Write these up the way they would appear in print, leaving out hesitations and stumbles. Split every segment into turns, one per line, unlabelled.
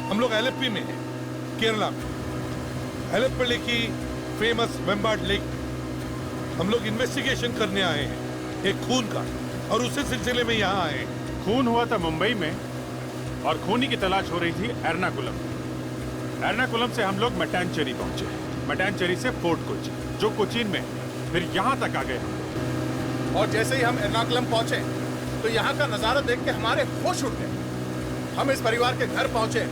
हम लोग एलेप्पी में हैं, केरला में। एलेप्पी की फेमस वेम्बार्ड लेक में हम लोग इन्वेस्टिगेशन करने आए हैं एक खून का, और उसी सिलसिले में यहाँ आए हैं।
खून हुआ था मुंबई में और खूनी की तलाश हो रही थी एर्नाकुलम। एर्नाकुलम से हम लोग मट्टानचेरी पहुंचे, मट्टानचेरी से फोर्ट कोची जो कोचीन में, फिर यहाँ तक आ गए हम लोग।
और जैसे ही हम एर्नाकुलम पहुंचे तो यहाँ का नजारा देख के हमारे होश उड़ गए। हम इस परिवार के घर पहुंचे,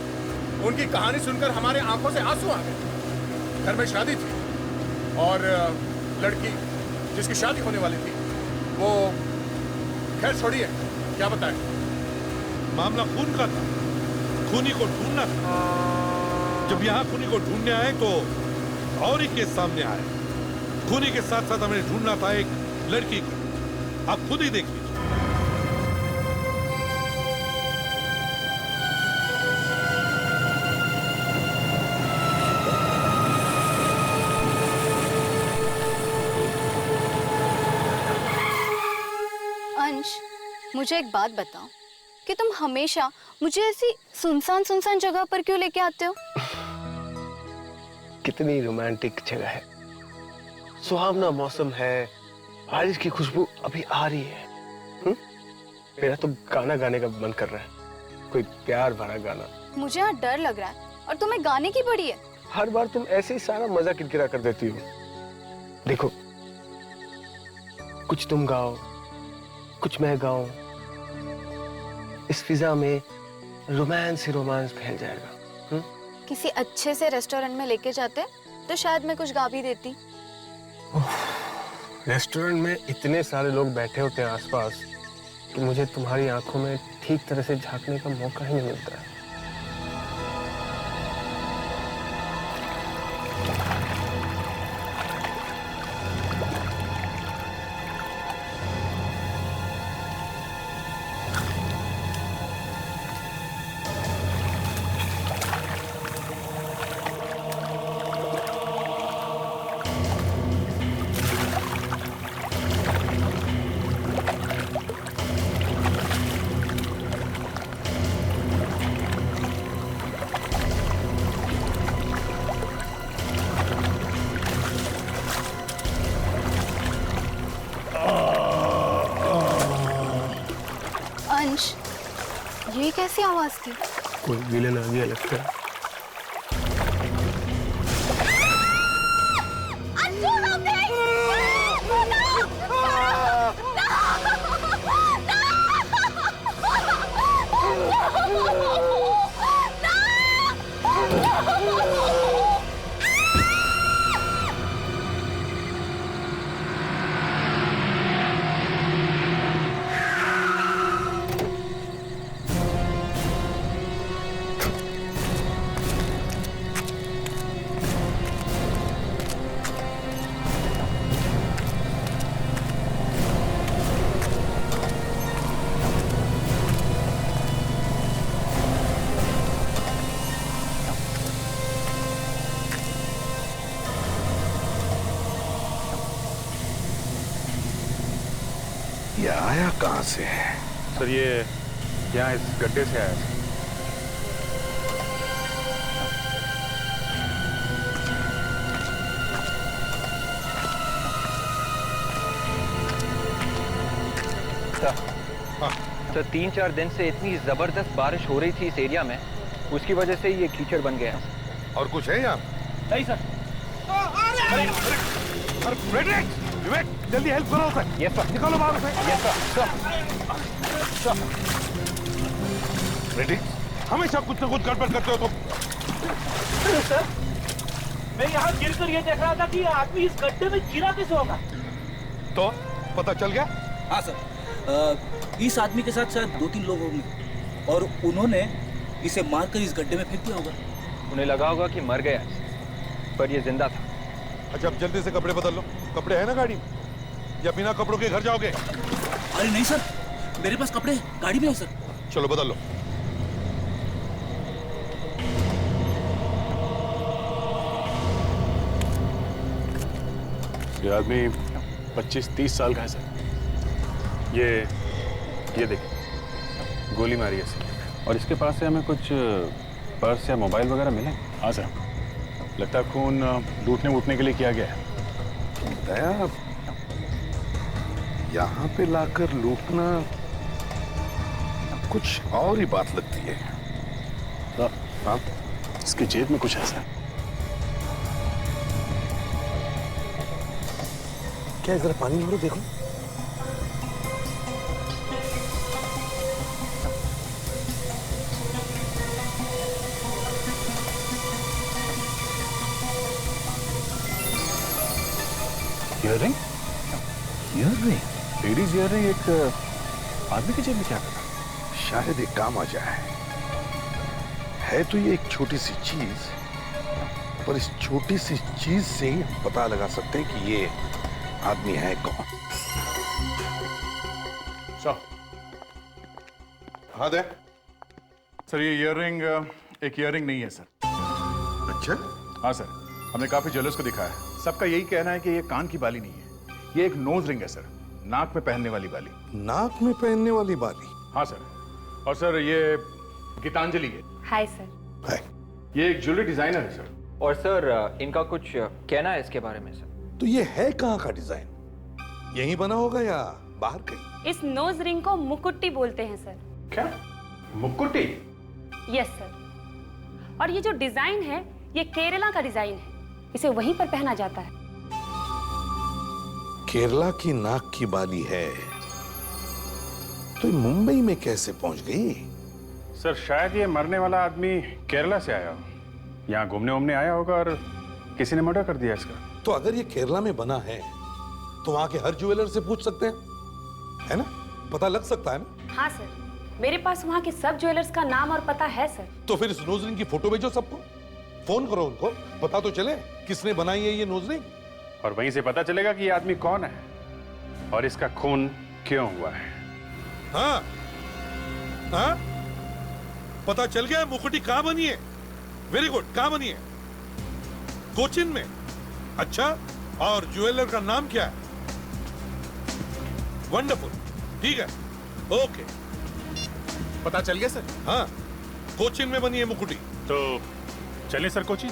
उनकी कहानी सुनकर हमारे आंखों से आंसू आ गए। घर में शादी थी और लड़की जिसकी शादी होने वाली थी वो, खैर छोड़िए, क्या बताएं।
मामला खून का था, खूनी को ढूंढना था। जब यहाँ खूनी को ढूंढने आए तो और ही केस सामने आया। खूनी के साथ साथ हमें ढूंढना था एक लड़की को। आप खुद ही देख लीजिए।
अंश, मुझे एक बात बताओ कि तुम हमेशा मुझे ऐसी सुनसान सुनसान जगह पर क्यों लेके आते हो?
कितनी रोमांटिक जगह है, सुहावना मौसम है, बारिश की खुशबू अभी आ रही है। मेरा तो गाना गाने का मन कर रहा है, कोई प्यार भरा गाना।
मुझे यहाँ डर लग रहा है और तुम्हें गाने की पड़ी है।
हर बार तुम ऐसे ही सारा मजा किरकिरा कर देती हो। देखो, कुछ तुम गाओ, कुछ मैं गाऊं, इस फिजा में रोमांस ही रोमांस फैल जाएगा।
किसी अच्छे से रेस्टोरेंट में लेके जाते तो शायद मैं कुछ गा भी देती।
रेस्टोरेंट में इतने सारे लोग बैठे होते हैं आसपास कि मुझे तुम्हारी आंखों में ठीक तरह से झांकने का मौका ही नहीं मिलता है।
अंश, ये कैसी आवाज थी?
कोई विलेन आ गया लगता है।
ये आया कहां से है?
सर ये यहाँ इस गड्ढे से आया।
तो 3-4 दिन से इतनी जबरदस्त बारिश हो रही थी इस एरिया में, उसकी वजह से ये कीचड़ बन गया।
और कुछ है यहाँ?
नहीं सर।
फ्रेडरिक, विवेक, जल्दी हेल्प करो उसे।
Yes sir.
निकालो बाहर उसे।
Yes sir.
फ्रेडरिक, हमेशा कुछ ना कुछ गड़बड़ करते हो तुम।
सर, मैं यहाँ गिरकर ये देख रहा था कि आदमी इस गड्ढे में गिरा कैसे होगा।
तो पता चल गया?
हाँ सर, इस आदमी के साथ शायद 2-3 लोग होंगे और उन्होंने इसे मारकर इस गड्ढे में फेंक दिया होगा।
उन्हें लगा होगा कि मर गया, पर ये जिंदा था।
अच्छा, अब जल्दी से कपड़े बदल लो। कपड़े हैं ना गाड़ी में, या बिना कपड़ों के घर जाओगे?
अरे नहीं सर, मेरे पास कपड़े गाड़ी में है सर।
चलो बदल लो।
ये आदमी 25-30 साल का है सर। ये देखिए, गोली मारी है सर। और इसके पास से हमें कुछ पर्स या मोबाइल वगैरह मिले? हाँ सर, लगता है खून लूटने वूटने के लिए किया गया है।
दया, यहाँ पे लाकर लूटना कुछ और ही बात लगती है।
हाँ, इसकी जेब में कुछ ऐसा है।
क्या जरा पानी भरो देखो।
ईयररिंग? ईयररिंग? लेडीज ईयररिंग एक आदमी की जेब में क्या करता?
शायद एक काम आ जाए। है तो ये एक छोटी सी चीज, पर इस छोटी सी चीज से ही हम पता लगा सकते हैं कि ये आदमी है कौन। हाँ दे।
सर ये ईयररिंग एक ईयररिंग नहीं है सर।
अच्छा,
हाँ सर, हमने काफी ज्वेलर्स को दिखाया है, सबका यही कहना है कि ये कान की बाली नहीं है, ये एक नोज रिंग है सर, नाक में पहनने वाली बाली।
नाक में पहनने वाली बाली?
हाँ सर, और सर ये गीतांजलि है।
Hi sir.
है।
ये एक ज्वेलरी डिजाइनर है सर।
और सर इनका कुछ कहना है इसके बारे में सर।
तो ये है कहाँ का डिजाइन? यहीं बना होगा या बाहर कहीं?
इस नोज रिंग को मुकुट्टी बोलते हैं सर।
क्या? मुकुट्टी?
Yes sir. और ये जो डिजाइन है ये केरला का डिजाइन है, इसे वहीं पर पहना जाता है।
केरला की नाक की बाली है तो ये मुंबई में कैसे पहुंच गई?
सर शायद ये मरने वाला आदमी केरला से आया हो, यहाँ घूमने वूमने आया होगा और किसी ने मर्डर कर दिया इसका।
तो अगर ये केरला में बना है तो वहां के हर ज्वेलर से पूछ सकते हैं, है ना? पता लग सकता है ना?
हाँ सर, मेरे पास वहाँ के सब ज्वेलर्स का नाम और पता है सर।
तो फिर इस नोज रिंग की फोटो भेजो सबको, फोन करो उनको, पता तो चले किसने बनाई है ये नोज रिंग।
और वहीं से पता चलेगा कि ये आदमी कौन है और इसका खून क्यों हुआ है।
हाँ हाँ, पता चल गया मुकुटी कहाँ बनी है। वेरी गुड, कहाँ बनी है? कोचिन में। अच्छा, और ज्वेलर का नाम क्या है? वंडरफुल, ठीक है, ओके।
पता चल गया सर?
हाँ, कोचिन में बनी है मुकुटी।
तो चलें सर कोचिन।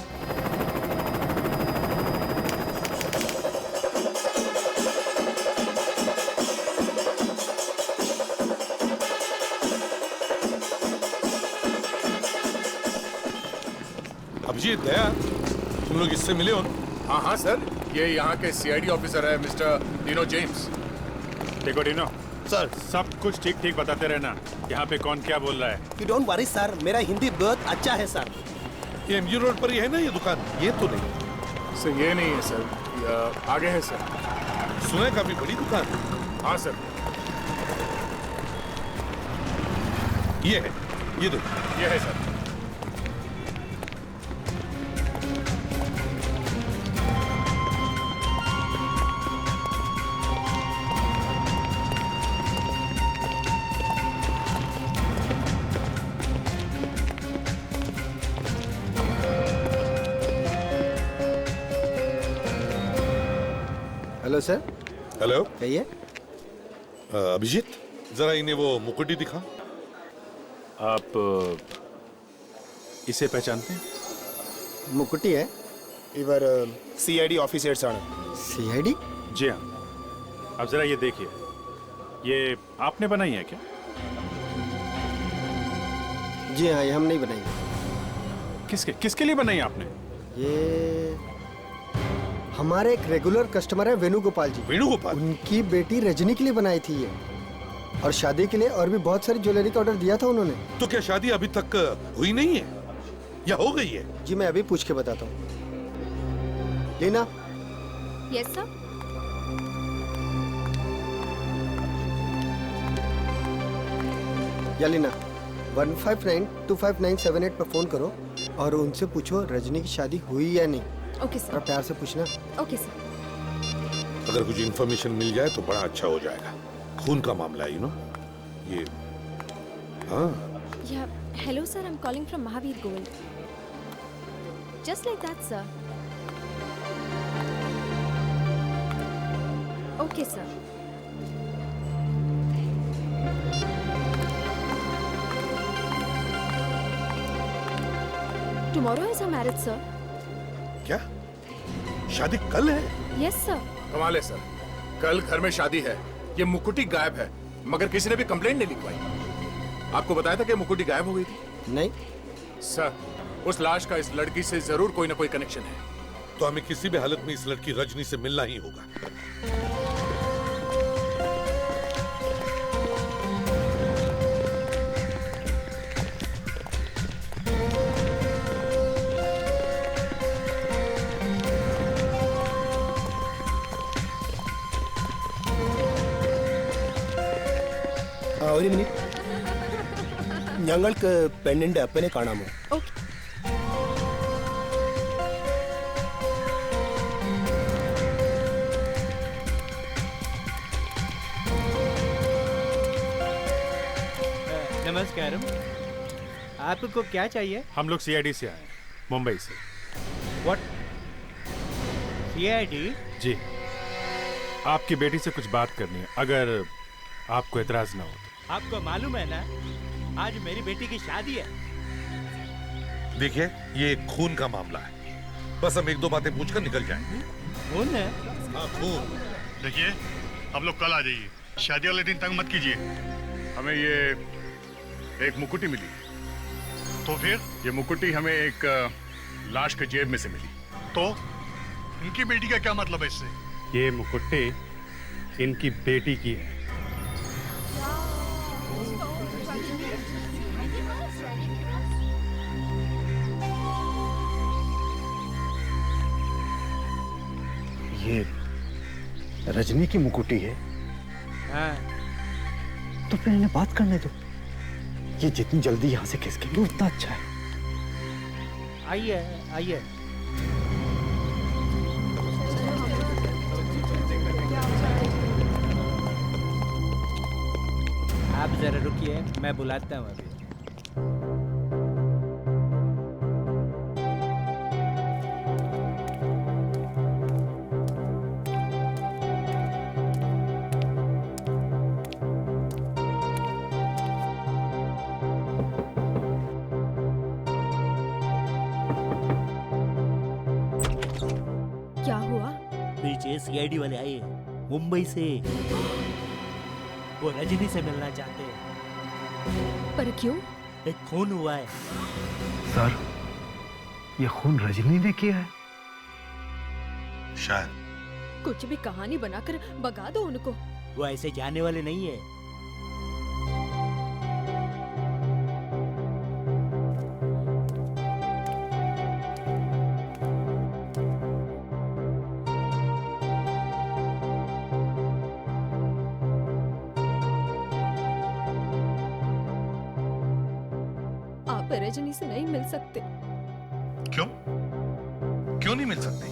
अभिजीत, दया, तुम लोग इससे मिले हो ना?
हाँ हाँ सर, ये यहाँ के सीआईडी ऑफिसर है मिस्टर डिनो जेम्स।
देखो डिनो
सर,
सब कुछ ठीक ठीक बताते रहना, यहाँ पे कौन क्या बोल रहा है।
You don't worry सर, मेरा हिंदी बहुत अच्छा है सर।
ये एमजी रोड पर ही है ना ये दुकान? ये तो नहीं
सर ये नहीं है सर, ये आगे है सर।
सुना है काफी बड़ी दुकान है।
हाँ सर।
ये है, ये देखो,
ये है सर।
Hello sir.
हेलो,
कहिए।
अभिजीत, जरा इन्हें वो मुकुटी दिखा।
आप इसे पहचानते हैं?
मुकुटी है
इवर सीआईडी ऑफिसर्स आना।
सीआईडी?
जी हाँ। अब जरा ये देखिए, ये आपने बनाई है क्या?
जी हाँ, ये हम नहीं बनाएंगे।
किसके किसके लिए बनाई आपने?
ये हमारे एक रेगुलर कस्टमर है वेणुगोपाल जी।
वेणुगोपाल?
उनकी बेटी रजनी के लिए बनाई थी ये, और शादी के लिए और भी बहुत सारी ज्वेलरी का ऑर्डर दिया था उन्होंने।
तो क्या शादी अभी तक हुई नहीं है या हो गई है?
जी मैं अभी पूछ के बताता हूँ। लीना।
Yes sir.
या लीना, 15925978 पर फोन करो और उनसे पूछो रजनी की शादी हुई या नहीं।
ओके
और
सर।
प्यार से पूछना।
Okay sir.
अगर कुछ इंफॉर्मेशन मिल जाए तो बड़ा अच्छा हो जाएगा। खून का मामला है, यू नो। ये हाँ।
Yeah, hello sir, I'm calling from Mahavir Gold. Just like that, sir. Okay, sir. Tomorrow is our marriage, sir.
क्या शादी कल है?
Yes, sir.
कमाल है सर, कल घर में शादी है, ये मुकुटी गायब है, मगर किसी ने भी कंप्लेंट नहीं लिखवाई। आपको बताया था कि मुकुटी गायब हो गई थी?
नहीं
सर, उस लाश का इस लड़की से जरूर कोई ना कोई कनेक्शन है।
तो हमें किसी भी हालत में इस लड़की रजनी से मिलना ही होगा।
ഒരു മിനിറ്റ് ഞങ്ങൾക്ക് പെണ്ണിന്റെ അപ്പനെ കാണാമോ?
Okay.
नमस्कारम। आपको क्या चाहिए?
हम लोग सीआईडी से आए हैं, मुंबई से।
व्हाट? सीआईडी?
जी, आपकी बेटी से कुछ बात करनी है, अगर आपको एतराज ना हो तो।
आपको मालूम है ना, आज मेरी बेटी की शादी है।
देखिए, ये एक खून का मामला है, बस हम एक दो बातें पूछकर निकल जाएंगे।
खून है?
हाँ, खून।
देखिए, आप लोग कल आ जाइए, शादी वाले दिन तंग मत कीजिए। हमें ये एक मुकुटी मिली, तो फिर ये मुकुटी हमें एक लाश के जेब में से मिली, तो इनकी बेटी का क्या मतलब है इससे?
ये मुकुट्टी इनकी बेटी की है।
ये रजनी की मुकुटी है?
हाँ।
तो फिर इन्हें बात करने दो। ये जितनी जल्दी यहाँ से खिसकेंगे उतना अच्छा है।
आइए आइए। आप जरा रुकिए, मैं बुलाता हूँ अभी।
क्या हुआ?
पीछे सीआईडी वाले आए मुंबई से, वो रजनी से मिलना चाहते हैं।
पर क्यों?
एक खून हुआ है।
सर, ये खून रजनी ने किया है?
शायद।
कुछ भी कहानी बनाकर भगा दो उनको।
वो ऐसे जाने वाले नहीं है।
आप रजनी से नहीं मिल सकते।
क्यों? क्यों नहीं मिल सकती?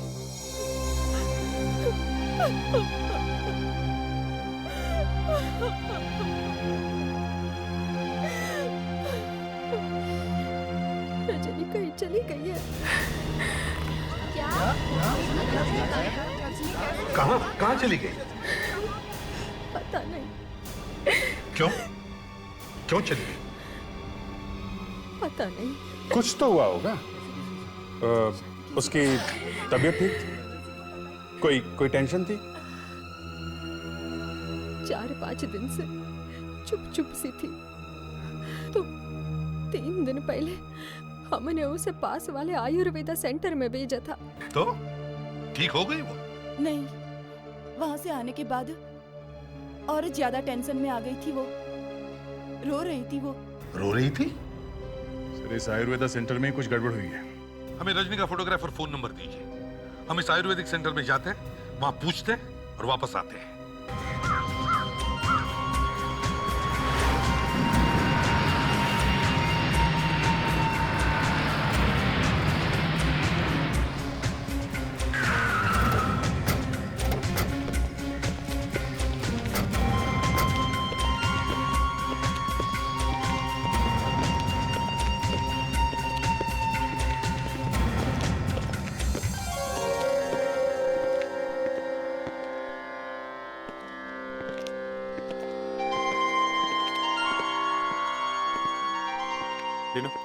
रजनी कहीं चली गई है। क्या?
कहाँ चली गई?
पता नहीं।
क्यों? क्यों चली गई?
पता नहीं।
कुछ तो हुआ होगा। उसकी तबीयत ठीक थी? कोई टेंशन थी?
4-5 दिन से चुप चुप सी थी, तो 3 दिन पहले हमने उसे पास वाले आयुर्वेदा सेंटर में भेजा था।
तो ठीक हो गई वो?
नहीं, वहां से आने के बाद और ज्यादा टेंशन में आ गई थी वो। रो रही थी वो।
रो रही थी?
सर, इस आयुर्वेदा सेंटर में कुछ गड़बड़ हुई है।
हमें रजनी का फोटोग्राफ और फोन नंबर दीजिए। हम इस आयुर्वेदिक सेंटर में जाते हैं, वहां पूछते हैं और वापस आते हैं।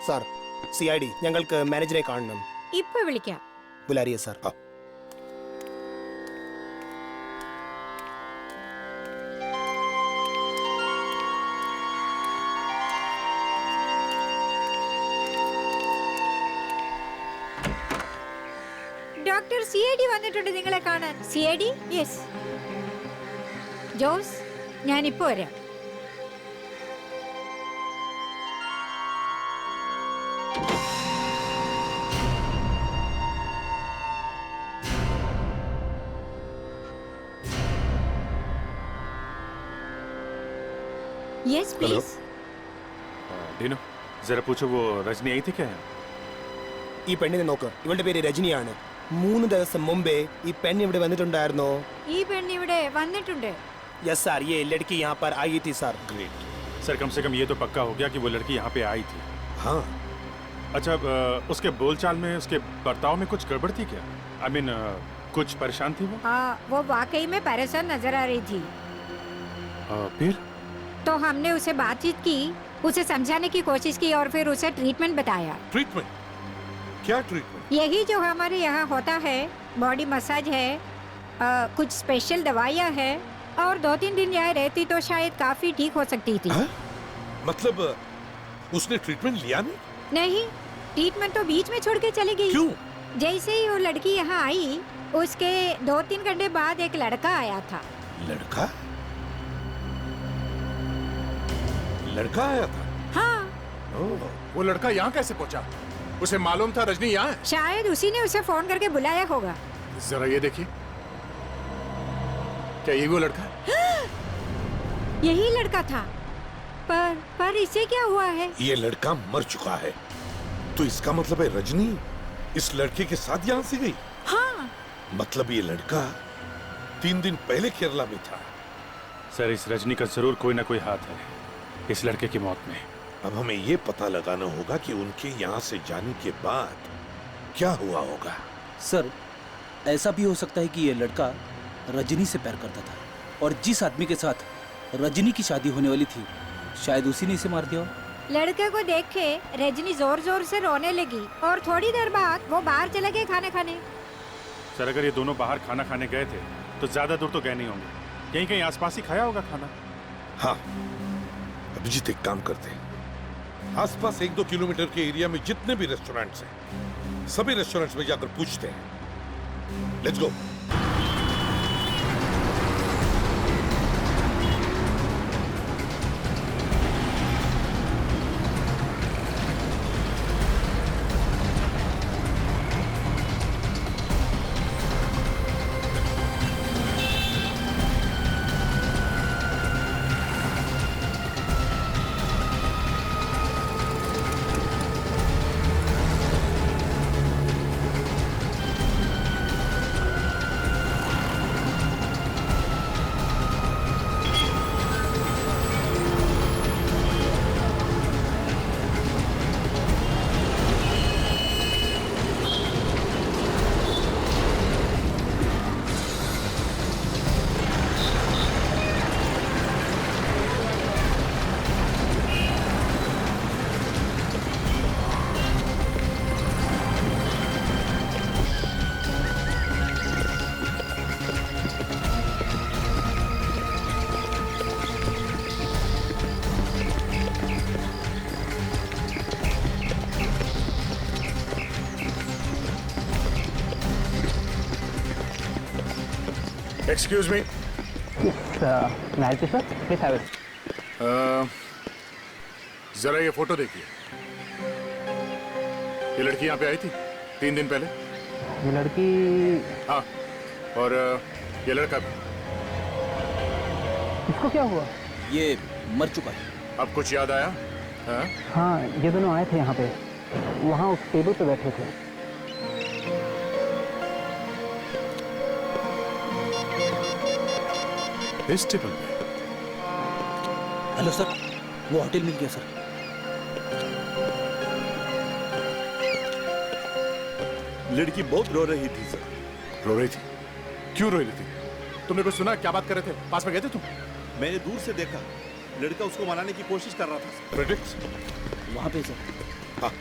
सर,
CID ഞങ്ങൾക്ക് മാനേജറെ കാണണം.
ഇപ്പൊ വിളിക്കാം.
ബുലാരിയ സാർ.
ഡോക്ടർ CID വന്നിട്ടുണ്ട് നിങ്ങളെ കാണാൻ. CID? യെസ്. ജോസ്, ഞാനിപ്പോ വരാം. Yes please.
डीनो, जरा पूछो वो रजनी आई थी क्या?
ഈ പെണ്ണിനെ നോക്ക്. ഇവളുടെ പേര് രജനിയാണ്. 3 ദിവസം മുമ്പേ ഈ പെണ്ണ് ഇവിടെ വന്നിട്ടുണ്ടായിരുന്നോ?
ഈ പെണ്ണ് ഇവിടെ വന്നിട്ടുണ്ട്.
यस सर, ये लड़की यहाँ पर आई थी सर.
ग्रेट सर, कम से कम ये तो पक्का हो गया कि वो लड़की यहाँ पे आई थी.
हाँ.
अच्छा, उसके बोलचाल में, उसके बर्ताव में कुछ गड़बड़ थी क्या? आई मीन कुछ परेशान थी वो?
हाँ, वो वाकई में परेशान नजर आ रही थी.
फिर
तो हमने उसे बातचीत की, उसे समझाने की कोशिश की और फिर उसे ट्रीटमेंट बताया.
ट्रीटमेंट? क्या ट्रीटमेंट?
यही जो हमारे यहाँ होता है. बॉडी मसाज है, कुछ स्पेशल दवाइयाँ है, और 2-3 दिन यहाँ रहती तो शायद काफी ठीक हो सकती थी.
मतलब उसने ट्रीटमेंट लिया नहीं?
नहीं, ट्रीटमेंट तो बीच में छोड़ के चली गई.
क्यों?
जैसे ही वो लड़की यहाँ आई, उसके 2-3 घंटे बाद एक लड़का आया था.
लड़का? लड़का आया था?
हाँ.
वो लड़का यहाँ कैसे पहुँचा? उसे मालूम था रजनी यहाँ है?
शायद उसी ने उसे फोन करके बुलाया होगा.
जरा ये देखिए, क्या ये वो लड़का है?
यही लड़का था. पर इसे क्या हुआ है?
ये लड़का मर चुका है. तो इसका मतलब है रजनी इस लड़के के साथ यहाँ से गई?
हाँ.
मतलब ये लड़का 3 दिन पहले केरला में था.
सर, इस रजनी का जरूर कोई ना कोई हाथ है इस लड़के की मौत में.
अब हमें ये पता लगाना होगा कि उनके यहाँ से जाने के बाद क्या हुआ होगा.
सर, ऐसा भी हो सकता है कि ये लड़का रजनी से प्यार करता था और जिस आदमी के साथ रजनी की शादी होने वाली थी, शायद उसी ने इसे मार दिया.
लड़के को देख के रजनी जोर जोर से रोने लगी और थोड़ी देर बाद वो बाहर चले गए खाने खाने.
सर, अगर ये दोनों बाहर खाना खाने गए थे तो ज्यादा दूर तो गए नहीं होंगे. कहीं कहीं आसपास ही खाया होगा खाना.
हाँ, अभिजीत एक काम करते हैं. आसपास 1-2 किलोमीटर के एरिया में जितने भी रेस्टोरेंट्स हैं, सभी रेस्टोरेंट्स में जाकर पूछते हैं. Let's go.
Excuse me.
Narity sir, please have it.
जरा ये फोटो देखिए. ये लड़की यहाँ पे आई थी 3 दिन पहले.
ये लड़की?
हाँ, और ये लड़का भी.
इसको क्या हुआ?
ये मर चुका है.
अब कुछ याद आया?
हाँ, ये दोनों आए थे यहाँ पे. वहाँ उस टेबल पे बैठे थे.
इस टेबल पे?
हेलो सर, वो होटल मिल गया सर.
लड़की बहुत रो रही थी सर. रो रही थी? क्यों रो रही थी? तुमने कुछ सुना? क्या बात कर रहे थे? पास में गए थे तुम?
मैंने दूर से देखा, लड़का उसको मनाने की कोशिश कर रहा था.
प्रेडिक्ट
वहाँ पे सर.
हाँ,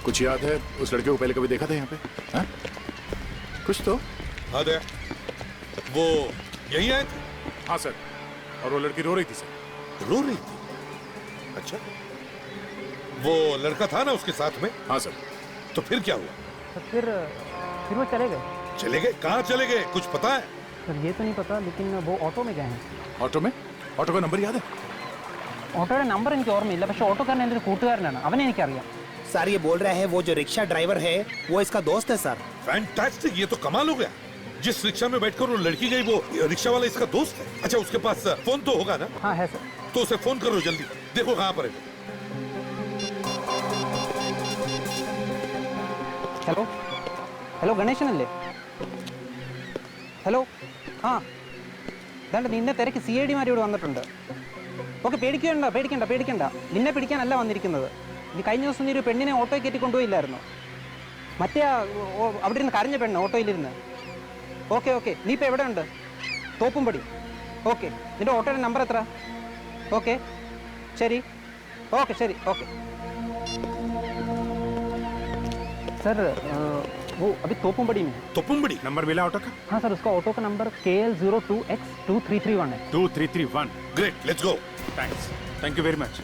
कुछ याद है? उस लड़के को पहले कभी देखा था यहाँ पे? हाँ? कुछ तो?
हाँ दे, वो यही आए थे?
हाँ सर, और वो लड़की रो रही थी सर।
रो रही थी? अच्छा, वो लड़का था ना उसके साथ में?
हाँ सर।
तो फिर क्या हुआ?
तो फिर वो चले गए।
चले गए? कहाँ चले गए, कुछ पता है?
सर ये तो नहीं पता, लेकिन वो ऑटो में गए हैं।
ऑटो में? ऑटो का नंबर याद है?
ഓട്ടോയുടെ നമ്പർ എനിക്ക് ഓർമ്മയില്ല, പക്ഷെ ഓട്ടോക്കാരൻ എൻ്റെ ഒരു കൂട്ടുകാരനാണ്, അവനെ എനിക്കറിയാം.
सर ये बोल रहा है वो जो रिक्शा ड्राइवर है वो इसका दोस्त है सर.
फैंटास्टिक, ये तो कमाल हो गया. जिस रिक्शा में बैठकर वो लड़की गई, वो रिक्शा वाला इसका दोस्त है. अच्छा, उसके पास फोन तो होगा ना?
हाँ है सर.
तो उसे फोन करो जल्दी, देखो कहाँ पर है.
Hello hello ഗണേശനല്ലേ? ഹലോ ആ ഇതാണ്ട് നിന്നെ തിരക്ക് CID മാർ ഇവിടെ വന്നിട്ടുണ്ട്. ഓക്കെ, പേടിക്കണ്ട. നിന്നെ പിടിക്കാനല്ല വന്നിരിക്കുന്നത്. നീ കഴിഞ്ഞ ദിവസം നീ ഒരു പെണ്ണിനെ ഓട്ടോയിൽ കയറ്റി കൊണ്ടുപോയില്ലായിരുന്നു? മറ്റേ അവിടെ ഇരുന്ന് കരഞ്ഞ പെണ്ണ് ഓട്ടോയിലിരുന്ന്. ഓക്കെ, നീ ഇപ്പോൾ എവിടെ ഉണ്ട്? തോപ്പുംപടി. ഓക്കെ, നിന്റെ ഓട്ടോയുടെ നമ്പർ എത്ര? ഓക്കെ ശരി. सर वो अभी तोपुमबड़ी में.
तोपुमबड़ी? नंबर मिला ऑटो का?
हाँ सर, उसका ऑटो का नंबर KL02X2331 है.
2331.
Great, let's go.
Thanks, thank you very much.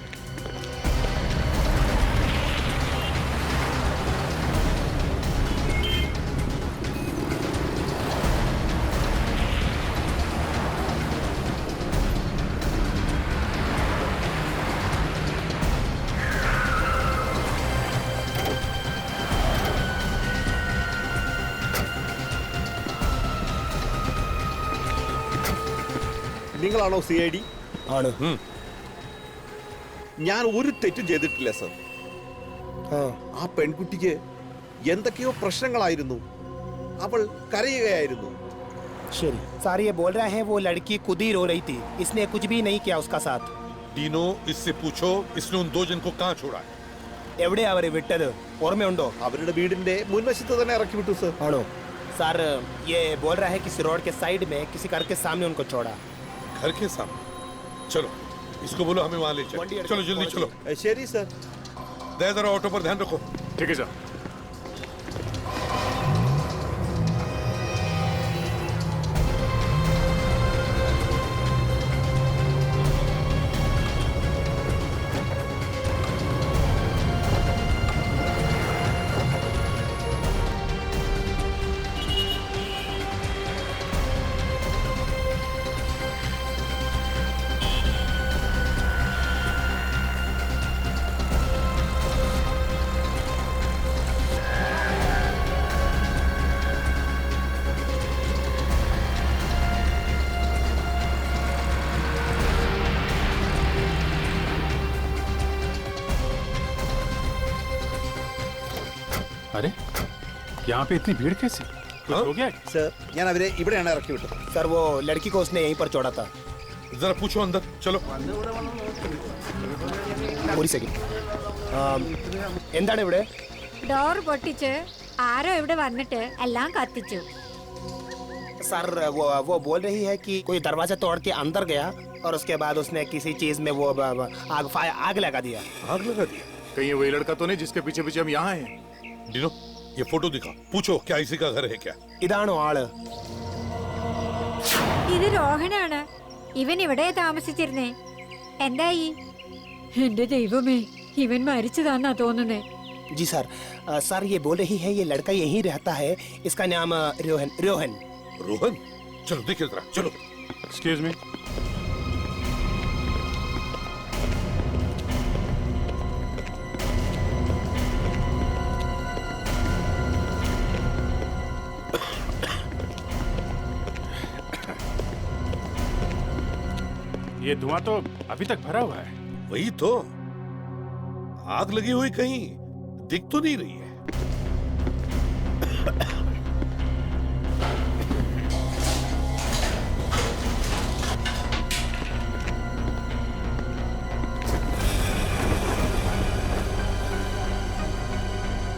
നിങ്ങളാണോ CID?
ആണ്.
ഞാൻ ഒരു തെറ്റും ചെയ്തിട്ടില്ല സർ. ആ പെൺകുട്ടിക്ക് എന്തൊക്കെയോ പ്രശ്നങ്ങളായിരുന്നു, അവൾ കരയുകയായിരുന്നു.
ശരി सर, ये बोल रहा है वो लड़की खुद ही रो रही थी, इसने कुछ भी नहीं किया उसका साथ.
डीनो, इससे पूछो इसने उन 2 जन को कहाँ छोड़ा है?
എവിടെ അവരെ വിട്ടത് ഓർമ്മയുണ്ടോ?
അവരുടെ വീടിന്റെ മുൻവശത്ത് തന്നെ ഇറക്കി വിട്ടു സർ.
ആണോ? सर ये बोल रहा है किसी रोड के साइड में किसी घर के सामने उनको छोड़ा.
घर के सामने? चलो इसको बोलो हमें वहां ले चलो. चलो जल्दी चलो.
ശരി സർ.
दे जरा ऑटो पर ध्यान रखो.
ठीक है सर. अरे यहाँ पे इतनी भीड़ कैसे? कुछ हो गया?
सर ഞാൻ അവരെ ഇവിടെയാണ് ഇറക്കി വിട്ടത്.
सर वो लड़की को उसने यहीं पर छोड़ा था.
जरा पूछो अंदर. चलो.
ഒരു സെക്കൻഡ്. എന്താണ് ഇവിടെ?
ഡോർ പൊട്ടിച്ച് ആരോ ഇവിടെ വന്നിട്ട് എല്ലാം കത്തിച്ചു.
सर वो बोल रही है कि कोई दरवाजा तोड़ के अंदर गया और उसके बाद उसने किसी चीज में वो आग लगा दिया.
आग लगा दिया?
कहीं वही लड़का तो नहीं जिसके पीछे पीछे हम यहाँ हैं?
डिनो, ये फोटो दिखा, पूछो क्या इसी का घर है क्या?
ഇതാണോ ആള്?
ഇത് രോഹനാണ്. ഇവൻ ഇവിടെ താമസിച്ചിരുന്നേ. എന്തായി? എന്റെ ദൈവമേ, ഇവൻ മരിച്ചതാന്നാ തോന്നുന്നേ.
जी सर. सर ये बोल रही है ये लड़का यहीं रहता है, इसका नाम रोहन.
रोहन? चलो देखिए जरा, चलो.
Excuse me. ये धुआं तो अभी तक भरा हुआ है.
वही तो, आग लगी हुई कहीं दिख तो नहीं रही है.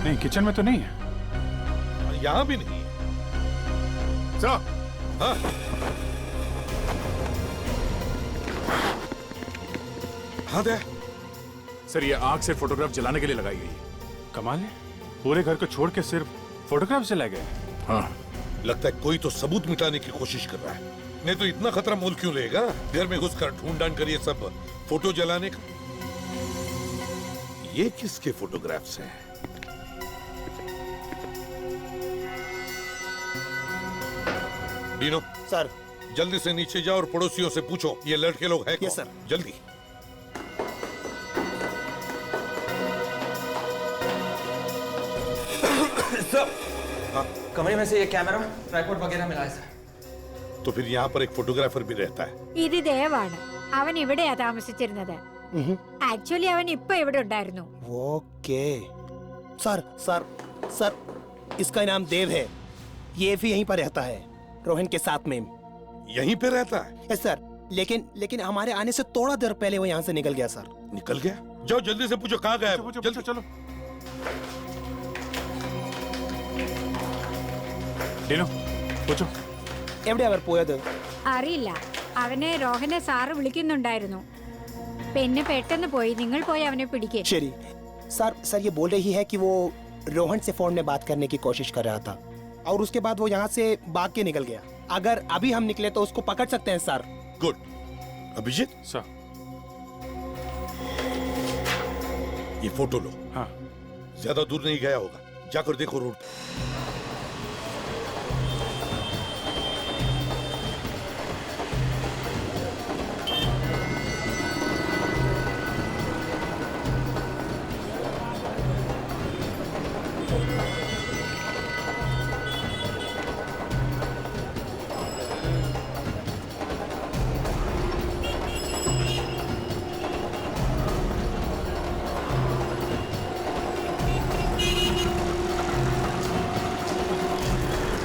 नहीं, किचन में तो नहीं है.
यहाँ भी नहीं है.
सर.
हाँ. हाँ दे.
सर ये आग से फोटोग्राफ जलाने के लिए लगाई गई है.
कमाल है. पूरे घर को छोड़ के सिर्फ फोटोग्राफ से ले गए?
हाँ, लगता है कोई तो सबूत मिटाने की कोशिश कर रहा है। नहीं तो इतना खतरा मोल क्यों लेगा घर में घुसकर ढूंढ ढांड कर ये सब फोटो जलाने का। ये किसके फोटोग्राफ्स हैं? डीनो
सर,
जल्दी से नीचे जाओ और पड़ोसियों से पूछो ये लड़के लोग हैं कौन?
सर।
जल्दी।
सर, कमरे में से ये कैमरा ट्राइपॉड वगैरह मिला है सर।
तो फिर यहाँ पर एक फोटोग्राफर भी रहता है।
ഇത് ദേവാണ്. അവൻ ഇവിടെയാ താമസിച്ചിരുന്നത്. ആക്ച്വലി അവൻ ഇപ്പൊ ഇവിടെ ഉണ്ടായിരുന്നു.
ओके सर सर सर, इसका नाम देव है। ये भी यहीं पर रहता है रोहन के साथ में।
यहीं पे रहता है?
यस सर, लेकिन हमारे आने से थोड़ा देर पहले वो यहाँ से निकल गया सर।
निकल गया? जाओ जल्दी से पूछो कहाँ गया है? जल्दी
चलो। ഡീനോ പൂച്ചോ.
എവിടെയാ അവർ പോയത്?
അറിയില്ല. അവനെ രോഹനെ സാറ് വിളിക്കുന്നുണ്ടായിരുന്നു. പിന്നെ പെട്ടെന്ന് പോയി. നിങ്ങൾ പോയി അവനെ പിടിക്കേ.
शरी सर ये बोल रही है कि वो रोहन से फोन में बात करने की कोशिश कर रहा था और उसके बाद वो यहाँ से भाग के निकल गया। अगर अभी हम निकले तो उसको पकड़ सकते हैं सर।
गुड। अभिजीत
सर,
ये फोटो लो।
हाँ।
ज्यादा दूर नहीं गया होगा, जाकर देखो रोड।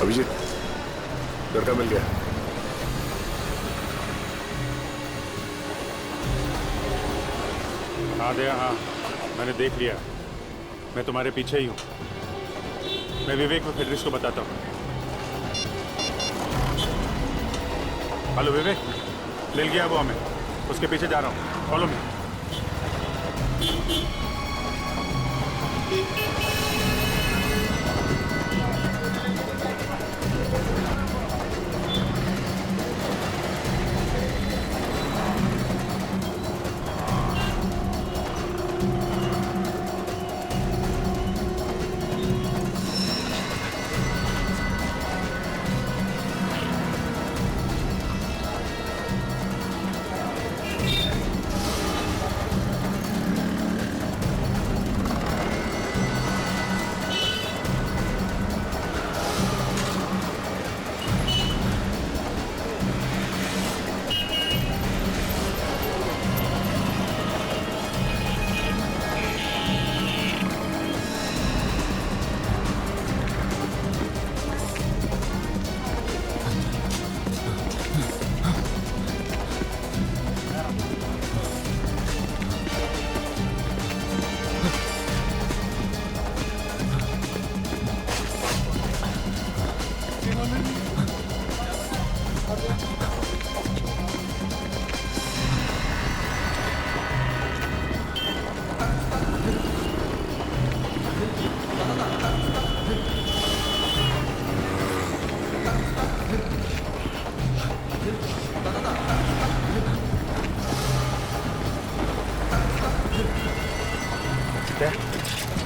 अभिजीत, लड़का मिल गया।
हाँ दया, हाँ मैंने देख लिया। मैं तुम्हारे पीछे ही हूँ। मैं विवेक और फेडरिस को बताता हूँ। हेलो विवेक, मिल गया वो हमें। उसके पीछे जा रहा हूँ, फॉलो मी।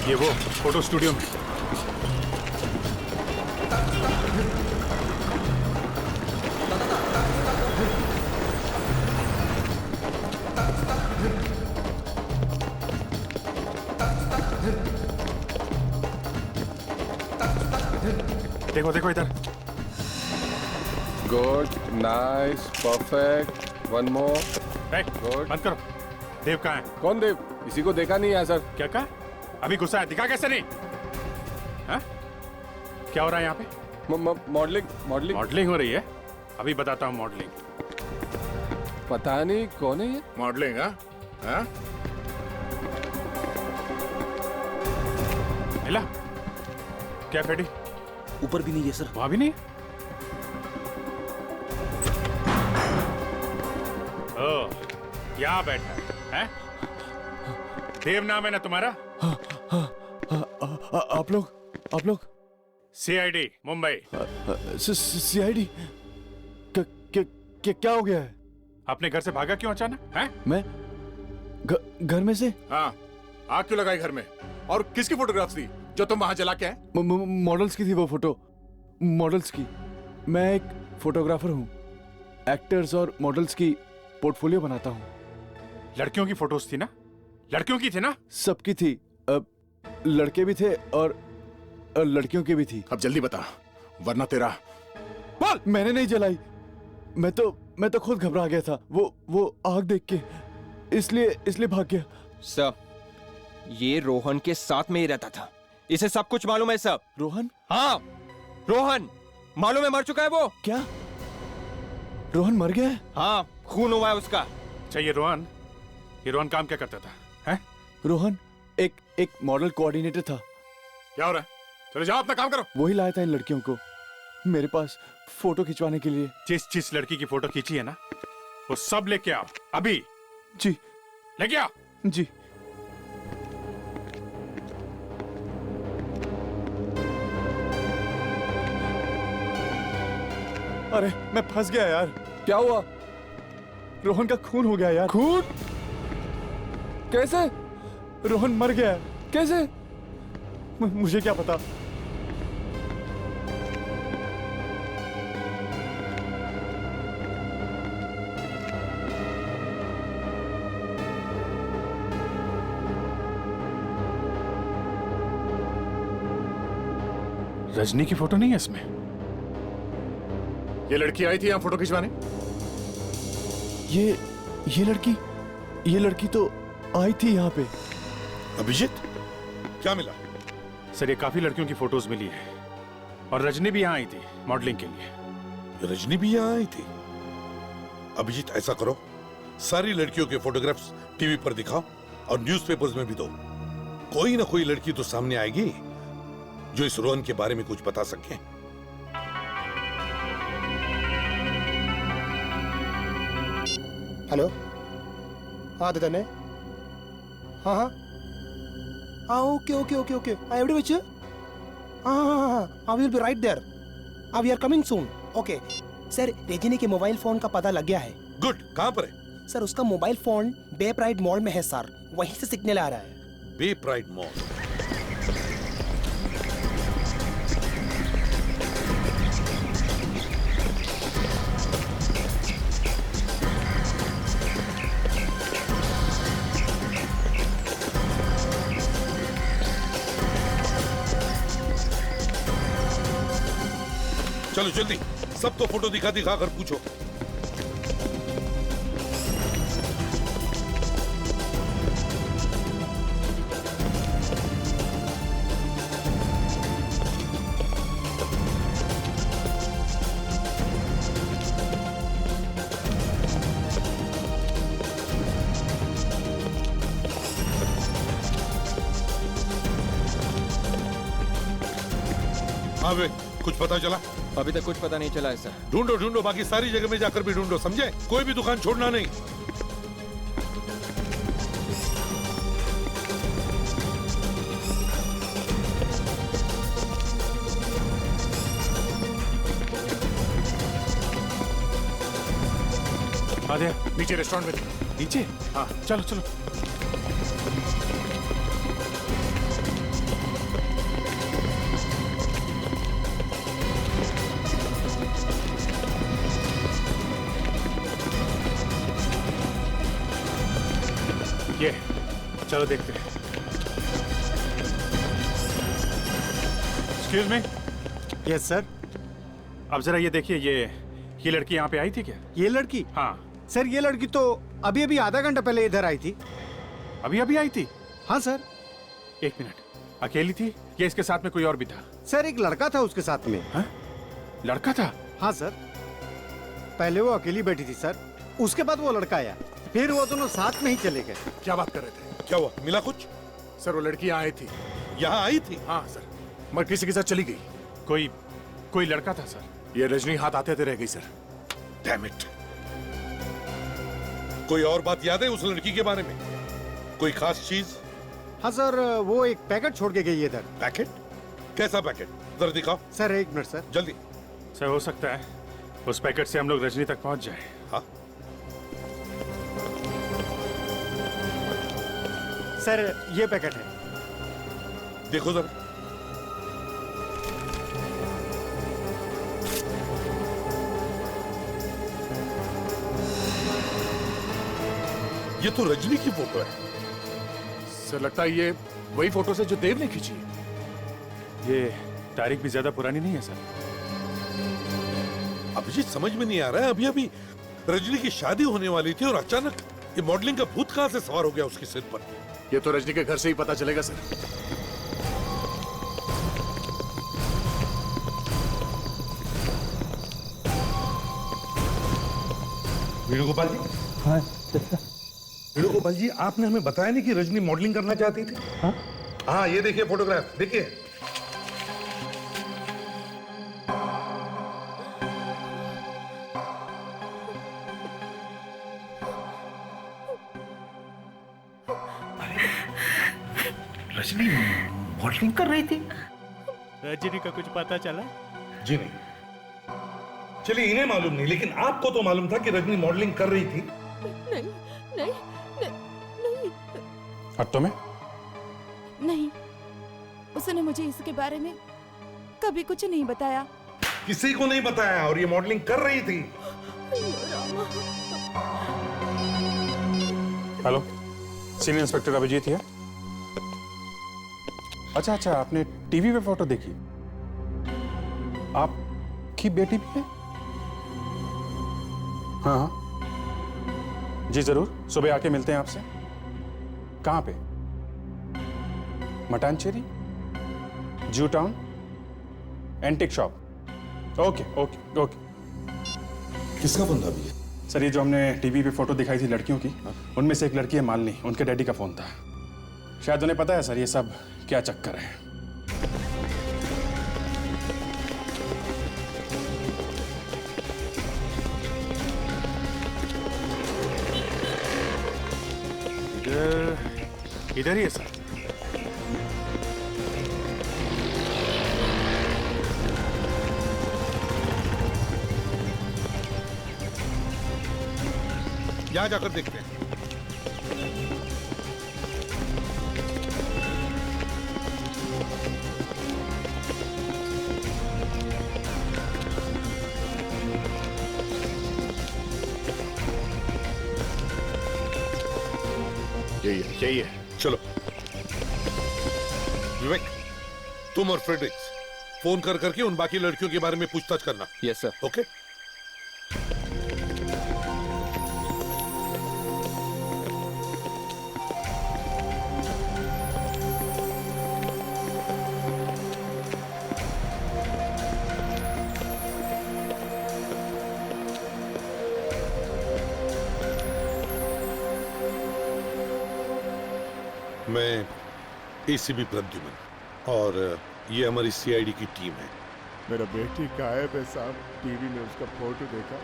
ये वो फोटो स्टूडियो में। देखो देखो इधर।
Good, nice, perfect, one more.
Good. बंद करो। देव कहाँ है?
कौन देव? इसी को देखा नहीं है सर।
क्या कहा? अभी गुस्सा है, दिखा कैसे नहीं? हा? क्या हो रहा है यहाँ पे?
मॉडलिंग मॉडलिंग
मॉडलिंग हो रही है। अभी बताता हूँ मॉडलिंग।
पता नहीं कौन है ये।
मॉडलिंग? हाँ?
मिला? क्या फेडी?
ऊपर भी नहीं है सर।
वहां भी नहीं? ओ, यहाँ बैठा है? देव नाम है ना तुम्हारा?
आप लोग
सीआईडी मुंबई।
सीआईडी क्या हो गया है?
अपने घर से भागा क्यों अचानक? हैं?
मैं घर में से?
हाँ, आग क्यों लगाई घर में? और किसकी फोटोग्राफ्स थी जो तुम वहां जला के आए?
मॉडल्स की थी वो फोटो, मॉडल्स की। मैं एक फोटोग्राफर हूँ, एक्टर्स और मॉडल्स की पोर्टफोलियो बनाता हूँ।
लड़कियों की फोटोज थी ना? लड़कियों की थी ना?
सबकी थी, लड़के भी थे और लड़कियों की भी थी।
अब जल्दी बता, वरना तेरा
बोल। मैंने नहीं जलाई, मैं तो खुद घबरा गया था, वो आग देख के, इसलिए भाग गया।
सर, ये रोहन के साथ में ही रहता था, इसे सब कुछ मालूम है सब।
रोहन?
हाँ, रोहन मालूम है, मर चुका है वो।
क्या? रोहन मर गया है?
हाँ, खून हुआ है उसका।
चाहिए रोहन, ये रोहन काम क्या करता था? हैं?
रोहन एक मॉडल कोऑर्डिनेटर था।
क्या हो रहा है? चलो जाओ, अपना काम करो।
वही लाया था इन लड़कियों को मेरे पास फोटो खिंचवाने के लिए।
जिस लड़की की फोटो खींची है ना, वो सब लेके आओ अभी।
जी।
लेके आओ।
जी। अरे मैं फंस गया यार। क्या हुआ? रोहन का खून हो गया यार। खून? कैसे? रोहन मर गया कैसे? मुझे क्या पता।
रजनी की फोटो नहीं है इसमें।
ये लड़की आई थी यहाँ फोटो खिंचवाने?
ये लड़की तो आई थी यहाँ पे।
अभिजीत, क्या मिला?
सर, ये काफी लड़कियों की फोटोज मिली है और रजनी भी यहाँ आई थी मॉडलिंग के लिए।
रजनी भी यहाँ आई थी? अभिजीत, ऐसा करो, सारी लड़कियों के फोटोग्राफ्स टीवी पर दिखाओ और न्यूज़पेपर्स में भी दो। कोई ना कोई लड़की तो सामने आएगी जो इस रोहन के बारे में कुछ बता सके।
हेलो, हाँ ददन है। हाँ, ओके। I every which? हाँ, I will be right there. We are coming soon. Okay sir, Rajni के मोबाइल फोन का पता लग गया है।
गुड, कहाँ पर है?
सर, उसका मोबाइल फोन बे प्राइड मॉल में है सर, वहीं से सिग्नल आ रहा है।
बे प्राइड मॉल? चलो जल्दी, सबको फोटो दिखा कर पूछो। हाँ वे, कुछ पता चला?
अभी तक कुछ पता नहीं चला है सर।
ढूंढो, बाकी सारी जगह में जाकर भी ढूंढो, समझे? कोई भी दुकान छोड़ना नहीं।
आधे
नीचे रेस्टोरेंट में।
नीचे? हाँ, चलो। ये चलो देखते हैं। Excuse me.
Yes sir.
अब जरा ये देखिए, ये लड़की यहाँ पे आई थी क्या?
ये लड़की?
हाँ
सर, ये लड़की तो अभी आधा घंटा पहले इधर आई थी।
अभी आई थी?
हाँ सर।
एक मिनट, अकेली थी या इसके साथ में कोई और भी था?
सर, एक लड़का था उसके साथ में।
हाँ? लड़का था?
हाँ सर, पहले वो अकेली बैठी थी सर, उसके बाद वो लड़का आया, फिर वो दोनों साथ में ही चले गए।
क्या बात कर रहे थे?
क्या हुआ? मिला कुछ?
सर, वो लड़की यहाँ आई थी।
यहाँ आई थी?
हाँ सर, मगर किसी के साथ चली गई।
कोई लड़का था सर?
ये रजनी हाथ आते रह गई सर।
Damn it. कोई और बात याद है उस लड़की के बारे में? कोई खास चीज?
हाँ सर, वो एक पैकेट छोड़ के गई है इधर।
पैकेट? कैसा पैकेट? जरा दिखाओ।
Sir 1 minute sir.
जल्दी।
सर हो सकता है उस पैकेट से हम लोग रजनी तक पहुंच जाए।
हाँ
सर ये पैकेट है।
देखो जरा। ये तो रजनी की फोटो है।
सर लगता है ये वही फोटो से जो देव ने खींची है।
ये तारीख भी ज्यादा पुरानी नहीं है सर।
अभिजीत समझ में नहीं आ रहा है, अभी अभी रजनी की शादी होने वाली थी और अचानक ये मॉडलिंग का भूत कहां से सवार हो गया उसके सिर पर।
ये तो रजनी के घर से ही पता चलेगा सर।
वेणुगोपाल जी।
हाँ
वेणुगोपाल जी, आपने हमें बताया नहीं कि रजनी मॉडलिंग करना चाहती थी। हाँ ये देखिए फोटोग्राफ, देखिए।
रजनी मॉडलिंग कर रही थी।
रजनी का कुछ पता चला?
जी नहीं। चलिए इन्हें मालूम नहीं, लेकिन आपको तो मालूम था कि रजनी मॉडलिंग कर रही थी।
नहीं नहीं नहीं, नहीं।
और तुम्हें?
नहीं, उसने मुझे इसके बारे में कभी कुछ नहीं बताया।
किसी को नहीं बताया और ये मॉडलिंग कर रही थी।
हेलो, सीनियर इंस्पेक्टर अभिजीत है। अच्छा, आपने टीवी पे फोटो देखी? आपकी बेटी भी है? हाँ, जी जरूर, सुबह आके मिलते हैं आपसे। कहाँ पे? मटानचेरी, जू town, antique shop. Okay okay okay.
किसका बंदा भी है?
सर ये जो हमने टीवी पे फोटो दिखाई थी लड़कियों की, उनमें से एक लड़की है मालिनी, उनके डैडी का फोन था। शायद उन्हें पता है सर ये सब क्या चक्कर है। इधर ही है सर।
यहां जाकर देखते हैं।
यही है।
चलो विवेक, तुम और फ्रेडरिक्स फोन कर करके उन बाकी लड़कियों के बारे में पूछताछ करना।
Yes sir.
ओके। मैं एसीपी प्रद्युमन और ये हमारी सीआईडी की टीम है।
मेरा बेटी गायब है साहब। टीवी में उसका फोटो देखा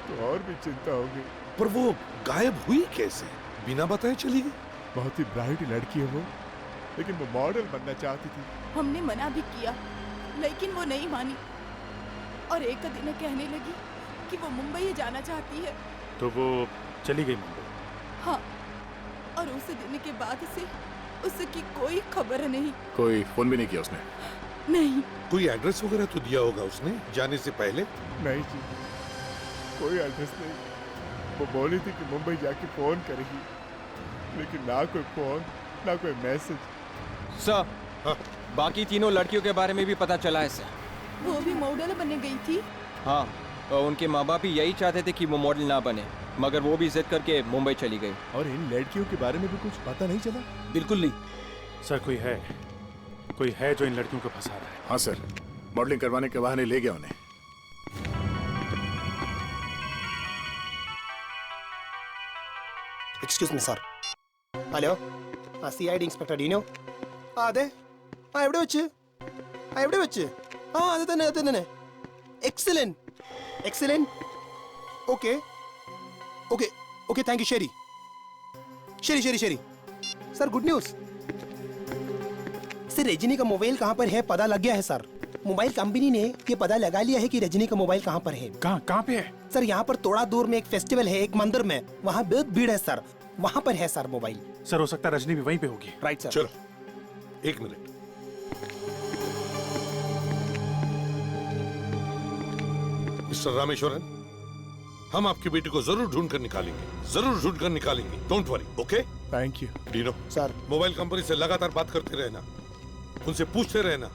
तो और भी चिंता हो गई।
पर वो गायब हुई कैसे? बिना बताए चली गई?
बहुत ही ब्राइट लड़की है वो, लेकिन वो मॉडल बनना चाहती थी।
हमने मना भी किया, लेकिन वो नहीं मानी और एक दिन कहने लगी कि वो मुंबई जाना चाहती है।
तो वो चली गई मुंबई?
हाँ, और उस दिन के बाद से उसकी कोई खबर नहीं।
कोई फोन भी नहीं किया उसने?
नहीं।
कोई एड्रेस वगैरह तो दिया होगा उसने जाने से पहले?
नहीं जी, कोई एड्रेस नहीं। वो बोली थी कि मुंबई जाके फोन करेगी, लेकिन ना कोई फोन ना कोई मैसेज।
सर, बाकी तीनों लड़कियों के बारे में भी पता चला है सर।
वो भी मॉडल बनने गई थी।
हाँ, और उनके माँ बाप भी यही चाहते थे कि वो मॉडल ना बने, मगर वो भी जिद करके मुंबई चली गई।
और इन लड़कियों के बारे में भी कुछ पता नहीं चला?
बिल्कुल नहीं
सर। कोई है जो इन लड़कियों को फंसा रहा है।
हाँ सर, मॉडलिंग करवाने के बहाने ले गया उन्हें।
Excuse me, sir. Hello? CID Inspector Dino? അതെ എവിടെ വെച്ച് അത് തന്നെ എക്സലന്റ് ഓക്കെ താങ്ക് യു ശരി സർ ഗുഡ് ന്യൂസ് वैसे रजनी का मोबाइल कहाँ पर है पता लग गया है सर। मोबाइल कंपनी ने ये पता लगा लिया है कि रजनी का मोबाइल कहाँ पर है।
कहाँ पे है
सर? यहाँ पर थोड़ा दूर में एक फेस्टिवल है, एक मंदिर में, वहाँ बहुत भीड़ है सर, वहाँ पर है सर मोबाइल।
सर हो सकता है रजनी भी वहीं पे होगी।
Right sir.
चलो 1 मिनट। मिस्टर रामेश्वरन, हम आपकी बेटी को जरूर ढूंढ कर निकालेंगे, don't worry. Okay,
thank you.
Dino
sir,
mobile company से लगातार बात करते रहना, उनसे पूछते रहना,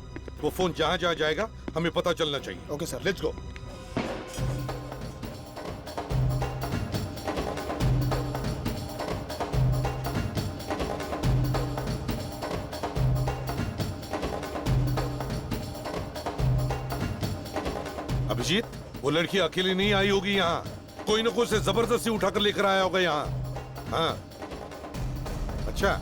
वो फोन जहां जहां जाएगा हमें पता चलना चाहिए।
Okay sir.
Let's go. Abhijeet, वो लड़की अकेली नहीं आई होगी यहाँ, कोई ना कोई उसे जबरदस्ती उठाकर लेकर आया होगा यहाँ। हाँ, अच्छा।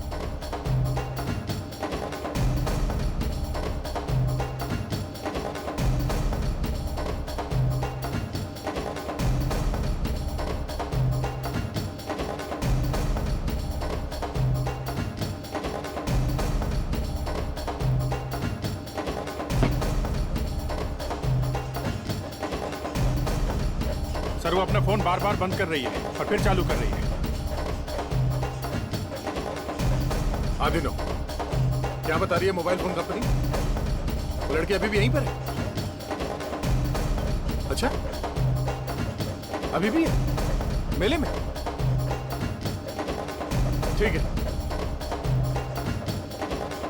सर वो अपना फोन बार बार बंद कर रही है और फिर चालू कर रही है।
आदिनो, क्या बता रही है मोबाइल फोन कंपनी? वो लड़की अभी भी यहीं पर है? अच्छा, अभी भी है मेले में? ठीक है,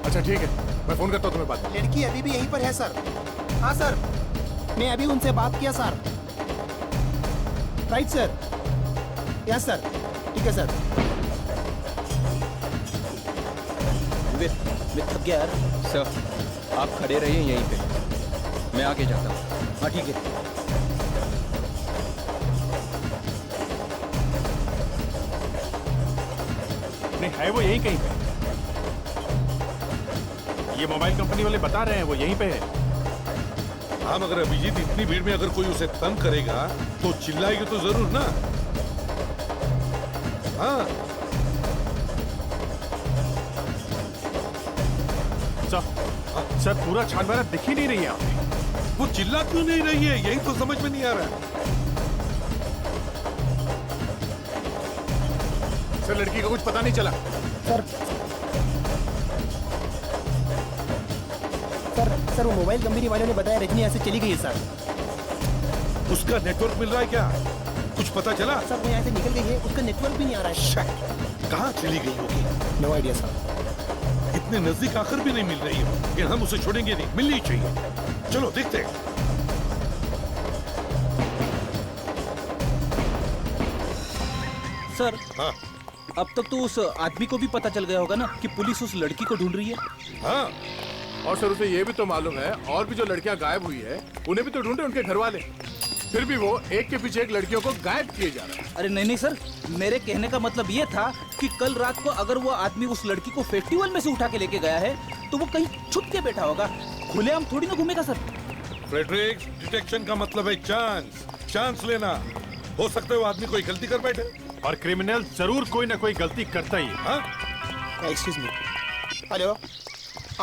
अच्छा ठीक है, मैं फोन करता हूँ तुम्हें बाद में।
लड़की अभी भी यहीं पर है सर। हाँ सर, मैं अभी उनसे बात किया sir. Right sir, yes sir, ठीक है सर।
मैं थक गया यार।
सर आप खड़े रहिए यहीं पे, मैं आगे जाता हूँ।
हाँ ठीक है।
नहीं है वो यहीं कहीं पे, ये मोबाइल कंपनी वाले बता रहे हैं वो यहीं पे है।
हाँ, मगर अभिजीत इतनी भीड़ में अगर कोई उसे तंग करेगा तो चिल्लाएगी तो जरूर ना। हाँ
सर पूरा छान मारा दिख ही नहीं रही है।
वो चिल्ला क्यों नहीं रही है, यही तो समझ में नहीं आ रहा है।
सर लड़की का कुछ पता नहीं चला।
सर वो मोबाइल कंपनी वालों ने बताया रजनी ऐसे चली गई है सर।
उसका नेटवर्क मिल रहा है क्या, कुछ पता चला?
सर वो यहाँ से निकल गई है, उसका नेटवर्क भी नहीं आ रहा है।
कहाँ चली गई होगी?
No idea sir.
इतने नजदीक आकर भी नहीं मिल रही है, लेकिन हम उसे छोड़ेंगे नहीं, मिलनी चाहिए। चलो देखते हैं।
सर
हाँ,
अब तक तो उस आदमी को भी पता चल गया होगा ना कि पुलिस उस लड़की को ढूंढ रही है।
हाँ, और सर उसे ये भी तो मालूम है और भी जो लड़कियां गायब हुई है उन्हें भी तो ढूंढे उनके घर वाले, फिर भी वो एक के पीछे एक लड़कियों को गायब किए जा रहे हैं।
अरे नहीं सर, मेरे कहने का मतलब ये था कि कल रात को अगर वो आदमी उस लड़की को फेस्टिवल में से उठा के लेके गया है तो वो कहीं छुप के बैठा होगा, खुलेआम थोड़ी ना घूमेगा सर।
फ्रेडरिक, डिटेक्शन का मतलब है चांस लेना। हो सकता है वो आदमी कोई गलती कर बैठे,
और क्रिमिनल जरूर कोई ना कोई गलती करता ही है।
Excuse me, hello,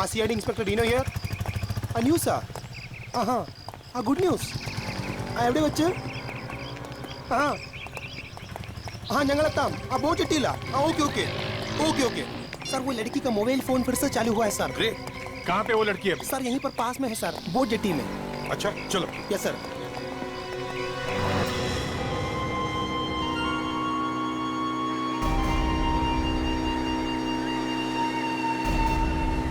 CID inspector Dino here. News sir? हाँ गुड न्यूज। എവിടെ വെച്ച്? ഞങ്ങളെത്താം. बहुत चिट्टीला. ओके सर, वो लड़की का मोबाइल फोन फिर से चालू हुआ है सर।
कहाँ पे वो लड़की है?
सर यहीं पर पास में है सर, बोट जेट्टी में।
अच्छा चलो।
Yes sir.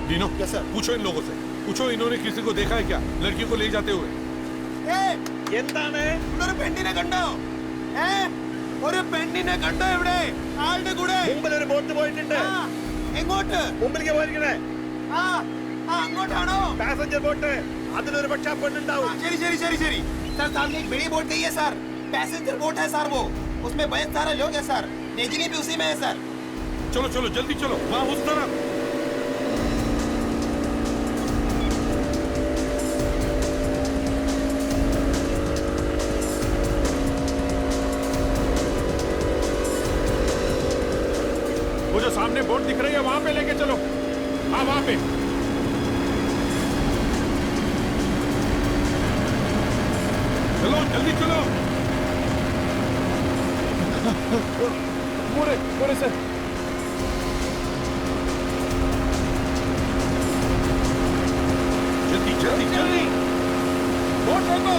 Dino, yes sir. पूछो इन लोगों से, पूछो इन्होंने किसी को देखा है क्या लड़की को ले जाते हुए?
ഒരു പെണ്ണിനെ കണ്ടോ? ഒരു പെണ്ണിനെ കണ്ടോ ഇവിടെ ആളുടെ കൂടെ?
മുമ്പിൽ ഒരു ബോട്ട് പോയിട്ടുണ്ട്.
എങ്ങോട്ട്?
മുമ്പിലേക്ക് പോയിരിക്കണേ.
അങ്ങോട്ടാണോ?
Passenger boat. അതിലൊരു പക്ഷെ പെണ്ണുണ്ടാവും.
ശരി सर, सामने एक बड़ी बोट गई है सर, पैसेंजर बोट है सर, वो उसमें बहुत सारे लोग हैं सर, रजनी भी उसी में है सर।
चलो जल्दी चलो, वहाँ उस तरफ।
वो जो सामने बोट दिख रही है वहां पे लेके चलो। हाँ वहां पे।
चलो जल्दी चलो।
मोरे सर।
जल्दी जल्दी जल्दी। बोट रोको।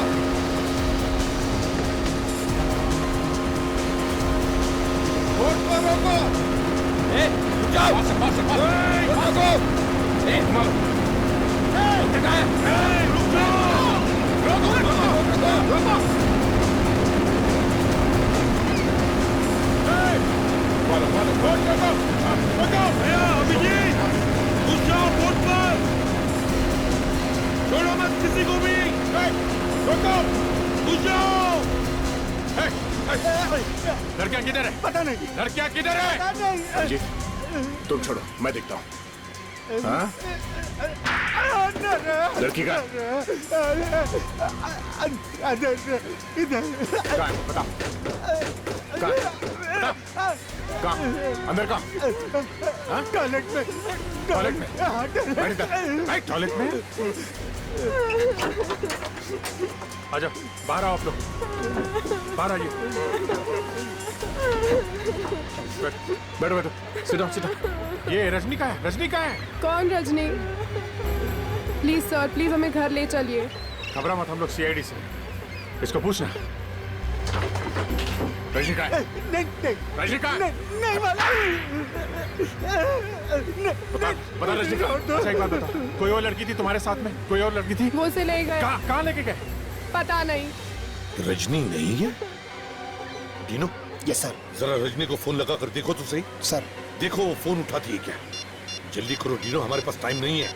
बोट को रोको। जाओ। रोको। छोड़ो मत किसी को भी। रुको, घुस जाओ।
लड़कियां किधर है?
पता नहीं।
लड़कियां किधर है?
पता नहीं।
जी, तुम छोड़ो, मैं देखता हूँ। हाँ? लड़की का?
इधर।
कहाँ है? बताओ। कहाँ? कहाँ? अंदर कहाँ?
टॉयलेट में।
टॉयलेट में? टॉयलेट में?
आजा, बाहर आओ आप लोग। बाहर आइए। बैठो बैठो। Sit down. ये रजनी का है। रजनी का है।
कौन रजनी? प्लीज सर, प्लीज हमें घर ले चलिए।
घबरा मत, हम लोग सीआईडी से। इसको पूछना। रजनी का है?
नहीं।
रजनी का है?
नहीं वाला।
बता रजनी का। अच्छा एक बात बता, कोई और लड़की थी तुम्हारे साथ में? कोई और लड़की थी?
वो से ले गए।
कहाँ लेके गए?
पता नहीं।
रजनी नहीं है? डीनो?
Yes sir.
जरा रजनी को फोन लगा कर देखो तो सही।
सर।
देखो वो फोन उठाती है क्या? जल्दी करो डीनो, हमारे पास टाइम नहीं है।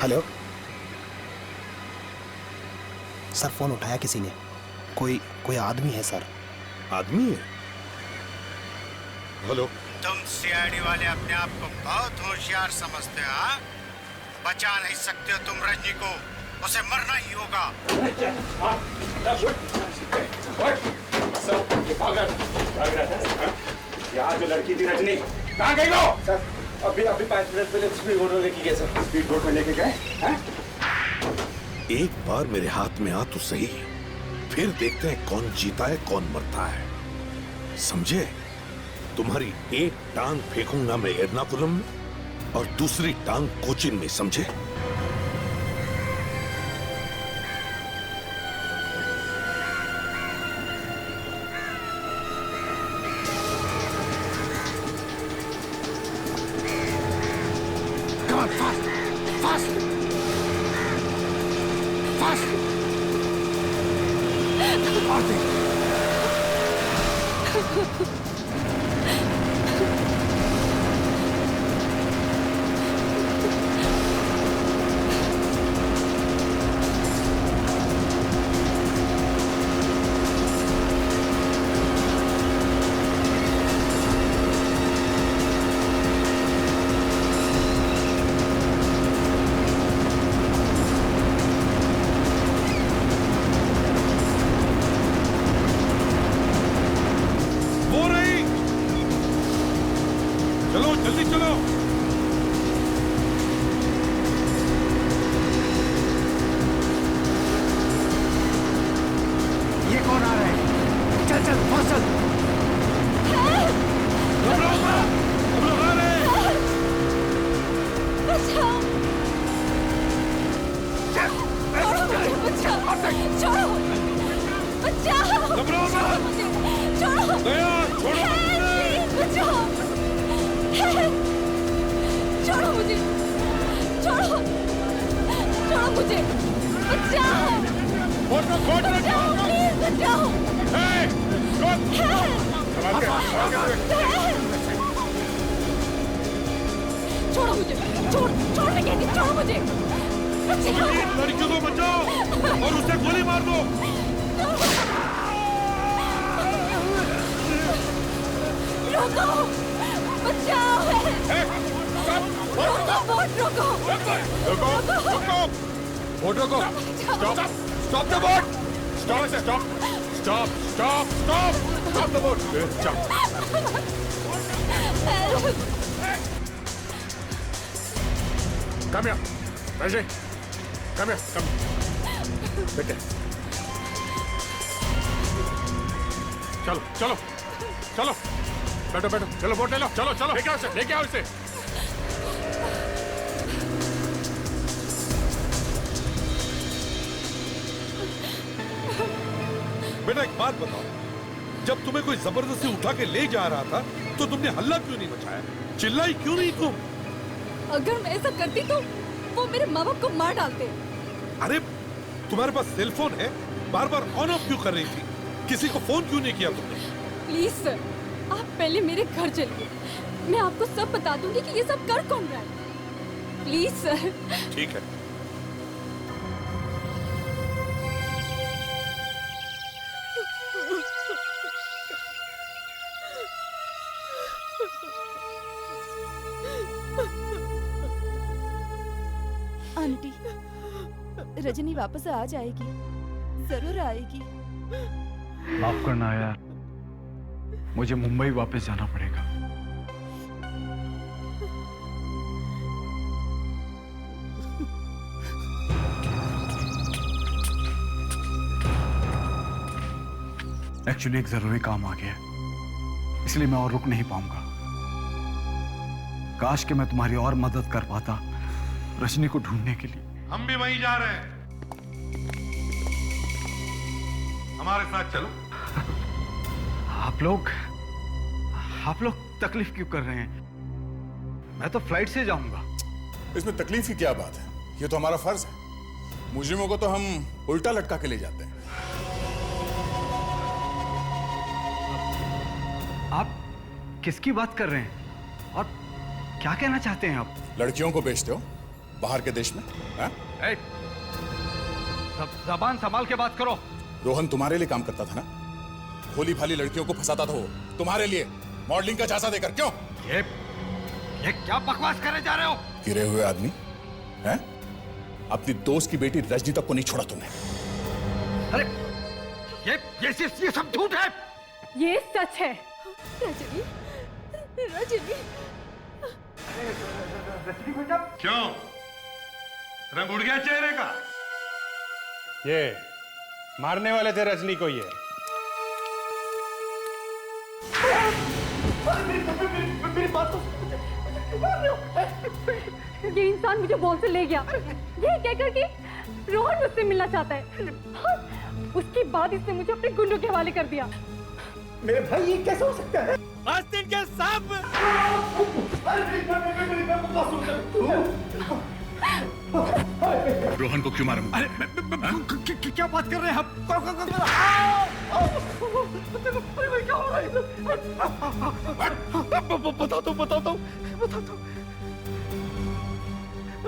हेलो। सर फोन उठाया किसी ने? कोई आदमी है सर।
आदमी है? हेलो।
तुम सीआईडी वाले अपने आप को बहुत होशियार समझते हो, हाँ? बचा नहीं सकते हो तुम रजनी को, उसे मरना ही होगा।
यहाँ जो लड़की थी रजनी, कहाँ गई वो? सर अभी 5 मिनट पहले स्पीड बोट में लेके गए सर। स्पीड बोट में लेके गए?
एक बार मेरे हाथ में आ तो सही, फिर देखते हैं कौन जीता है कौन मरता है। समझे? तुम्हारी एक टांग फेंकूंगा मैं एर्नाकुलम में और दूसरी टांग कोचिन में, समझे? लड़कियों को बचाओ और उसे गोली मार दो।
रोको, बचाओ। रोको, बोट रोको।
बोट रोको। Stop the boat. Stop the boat. Come here. Rajay.
कम बेटे
चलो चलो चलो बैठो बैठो चलो बोट ले लो चलो चलो लेके आओ इसे
बेटा एक बात बताओ, जब तुम्हें कोई जबरदस्ती उठा के ले जा रहा था तो तुमने हल्ला क्यों नहीं मचाया, चिल्लाई क्यों नहीं तुम?
अगर मैं ऐसा करती तो वो मेरे माँ बाप को मार डालते।
अरे तुम्हारे पास सेल फोन है, बार बार ऑन ऑफ क्यों कर रही थी, किसी को फोन क्यों नहीं किया तुमने?
प्लीज सर, आप पहले मेरे घर चलिए, मैं आपको सब बता दूंगी कि ये सब कर कौन रहा है। Please sir.
ठीक है।
आंटी, रजनी वापस आ जाएगी, जरूर आएगी।
माफ करना यार, मुझे मुंबई वापस जाना पड़ेगा। एक्चुअली एक जरूरी काम आ गया, इसलिए मैं और रुक नहीं पाऊंगा। काश कि मैं तुम्हारी और मदद कर पाता रजनी को ढूंढने के लिए।
हम भी वहीं जा रहे हैं, हमारे साथ चलो।
आप लोग तकलीफ क्यों कर रहे हैं? मैं तो फ्लाइट से जाऊंगा।
इसमें तकलीफ की क्या बात है, ये तो हमारा फर्ज है। मुजरिमों को तो हम उल्टा लटका के ले जाते हैं।
आप किसकी बात कर रहे हैं और क्या कहना चाहते हैं आप?
लड़कियों को बेचते हो बाहर के देश में?
जबान संभाल के बात करो।
रोहन तुम्हारे लिए काम करता था ना, भोली भाली लड़कियों को फंसाता था वो तुम्हारे लिए, मॉडलिंग का झांसा देकर। क्यों?
ये क्या बकवास करे जा रहे हो?
गिरे हुए आदमी हैं? अपनी दोस्त की बेटी रजनी तक को नहीं छोड़ा तुमने।
अरे ये सब झूठ है।
ये सच है। रजनी, रजनी,
क्यों रंग उड़ गया चेहरे का?
ये मारने वाले थे रजनी को। ये
मेरी बात तो ये इंसान मुझे बॉल से ले गया, ये कहकर कि रोहन मुझसे मिलना चाहता है। उसके बाद इसने मुझे अपने गुंडों के हवाले कर दिया।
मेरे भाई ये कैसे हो सकता है?
आस्तीन के सांप।
रोहन को क्यों मारा?
अरे क्या बात कर रहे हैं आप?
बता दो।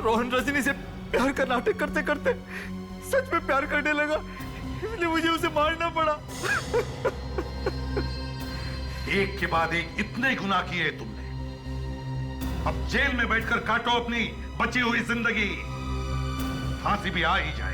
रोहन रजनी से प्यार का नाटक करते करते सच में प्यार करने लगा, इसलिए मुझे उसे मारना पड़ा।
एक के बाद एक इतने गुनाह किए तुमने, अब जेल में बैठकर काटो अपनी बची हुई जिंदगी, फांसी भी आ ही जाए।